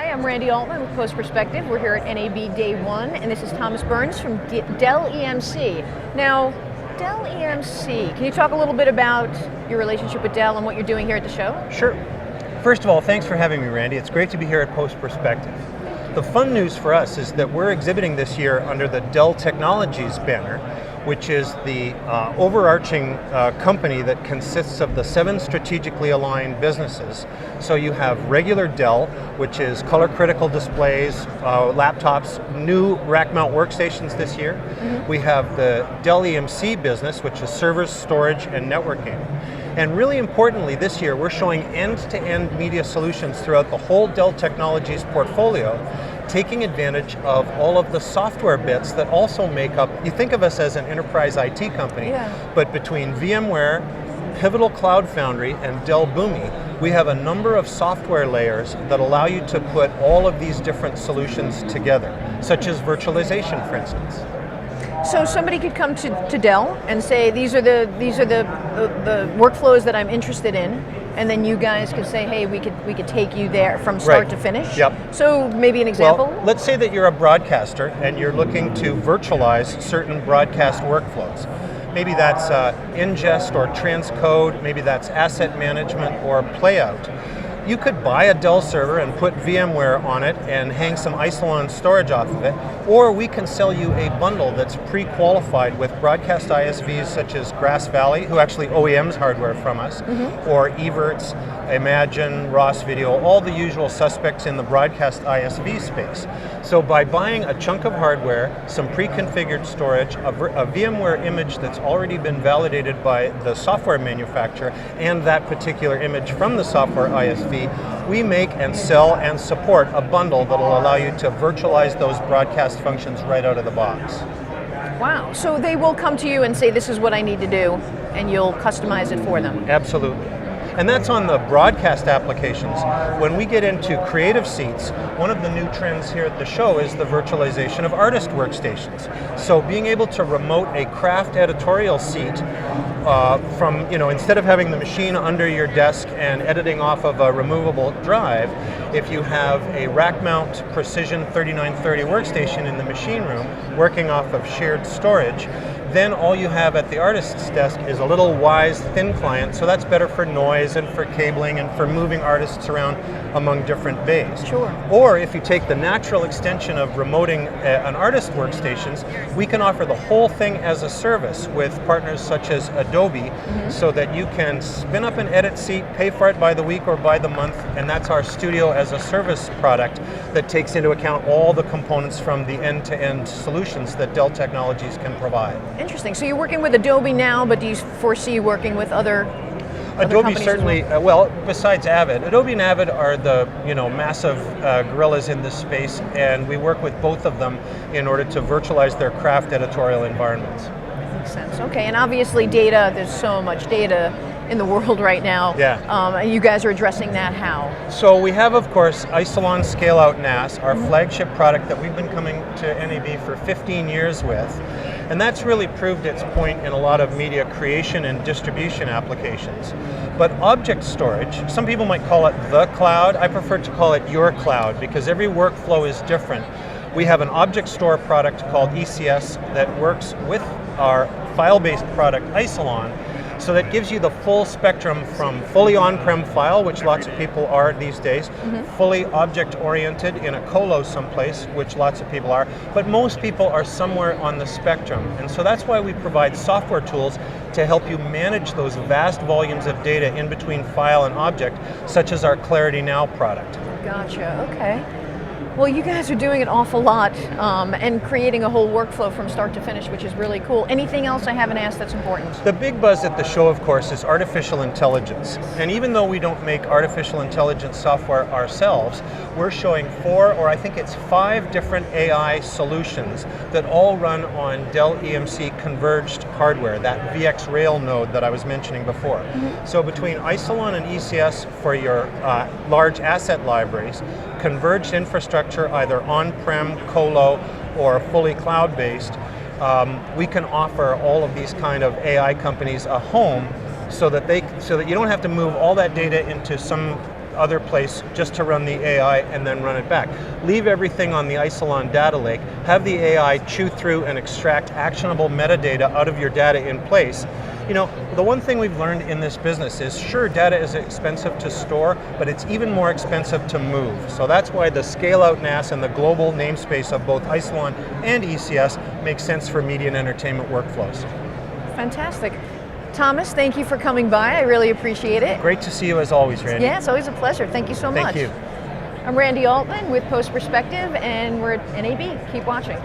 Hi, I'm Randy Altman with Post Perspective. We're here at NAB Day 1, and this is Thomas Burns from Dell EMC. Now, Dell EMC, can you talk a little bit about your relationship with Dell and what you're doing here at the show? Sure. First of all, thanks for having me, Randy. It's great to be here at Post Perspective. The fun news for us is that we're exhibiting this year under the Dell Technologies banner, which is the overarching company that consists of the 7 strategically aligned businesses. So you have regular Dell, which is color critical displays, laptops, new rack mount workstations this year. Mm-hmm. We have the Dell EMC business, which is servers, storage, and networking. And really importantly, this year we're showing end-to-end media solutions throughout the whole Dell Technologies portfolio, taking advantage of all of the software bits that also make up, you think of us as an enterprise IT company, but between VMware, Pivotal Cloud Foundry, and Dell Boomi, we have a number of software layers that allow you to put all of these different solutions together, such as virtualization, for instance. So somebody could come to Dell and say, these are the workflows that I'm interested in, and then you guys could say, hey, we could take you there from start to finish. Yep. So maybe an example? Well, let's say that you're a broadcaster and you're looking to virtualize certain broadcast workflows. Maybe that's ingest or transcode, maybe that's asset management or playout. You could buy a Dell server and put VMware on it and hang some Isilon storage off of it, or we can sell you a bundle that's pre-qualified with broadcast ISVs such as Grass Valley, who actually OEMs hardware from us, or Evertz, Imagine, Ross Video, all the usual suspects in the broadcast ISV space. So by buying a chunk of hardware, some pre-configured storage, a VMware image that's already been validated by the software manufacturer, and that particular image from the software ISV, we make and sell and support a bundle that will allow you to virtualize those broadcast functions right out of the box. Wow, so they will come to you and say, this is what I need to do, and you'll customize it for them. Absolutely. And that's on the broadcast applications. When we get into creative seats, one of the new trends here at the show is the virtualization of artist workstations. So being able to remote a craft editorial seat from, instead of having the machine under your desk and editing off of a removable drive, if you have a rack mount Precision 3930 workstation in the machine room working off of shared storage, then all you have at the artist's desk is a little Wise thin client, so that's better for noise and for cabling and for moving artists around among different bays. Sure. Or if you take the natural extension of remoting an artist workstations, we can offer the whole thing as a service with partners such as Adobe, so that you can spin up an edit seat, pay for it by the week or by the month, and that's our studio as a service product that takes into account all the components from the end-to-end solutions that Dell Technologies can provide. Interesting. So you're working with Adobe now, but do you foresee working with other Adobe certainly, well, besides Avid. Adobe and Avid are the massive gorillas in this space, and we work with both of them in order to virtualize their craft editorial environments. Makes sense. Okay, and obviously data, there's so much data in the world right now. Yeah. You guys are addressing that how? So we have, of course, Isilon Scale-Out NAS, our flagship product that we've been coming to NAB for 15 years with. And that's really proved its point in a lot of media creation and distribution applications. But object storage, some people might call it the cloud. I prefer to call it your cloud because every workflow is different. We have an object store product called ECS that works with our file-based product Isilon. So that gives you the full spectrum from fully on-prem file, which lots of people are these days, fully object-oriented in a colo someplace, which lots of people are, but most people are somewhere on the spectrum. And so that's why we provide software tools to help you manage those vast volumes of data in between file and object, such as our Clarity Now product. Gotcha, okay. Well, you guys are doing an awful lot and creating a whole workflow from start to finish, which is really cool. Anything else I haven't asked that's important? The big buzz at the show, of course, is artificial intelligence. And even though we don't make artificial intelligence software ourselves, we're showing 4, or I think it's 5 different AI solutions that all run on Dell EMC converged hardware, that VX Rail node that I was mentioning before. So between Isilon and ECS for your large asset libraries, converged infrastructure, either on-prem, colo, or fully cloud-based, we can offer all of these kind of AI companies a home so that you don't have to move all that data into some other place just to run the AI and then run it back. Leave everything on the Isilon data lake, have the AI chew through and extract actionable metadata out of your data in place. You know, the one thing we've learned in this business is, sure, data is expensive to store, but it's even more expensive to move. So that's why the scale-out NAS and the global namespace of both Isilon and ECS makes sense for media and entertainment workflows. Fantastic. Thomas, thank you for coming by. I really appreciate it. Great to see you as always, Randy. Yeah, it's always a pleasure. Thank you so much. Thank you. I'm Randy Altman with Post Perspective, and we're at NAB. Keep watching.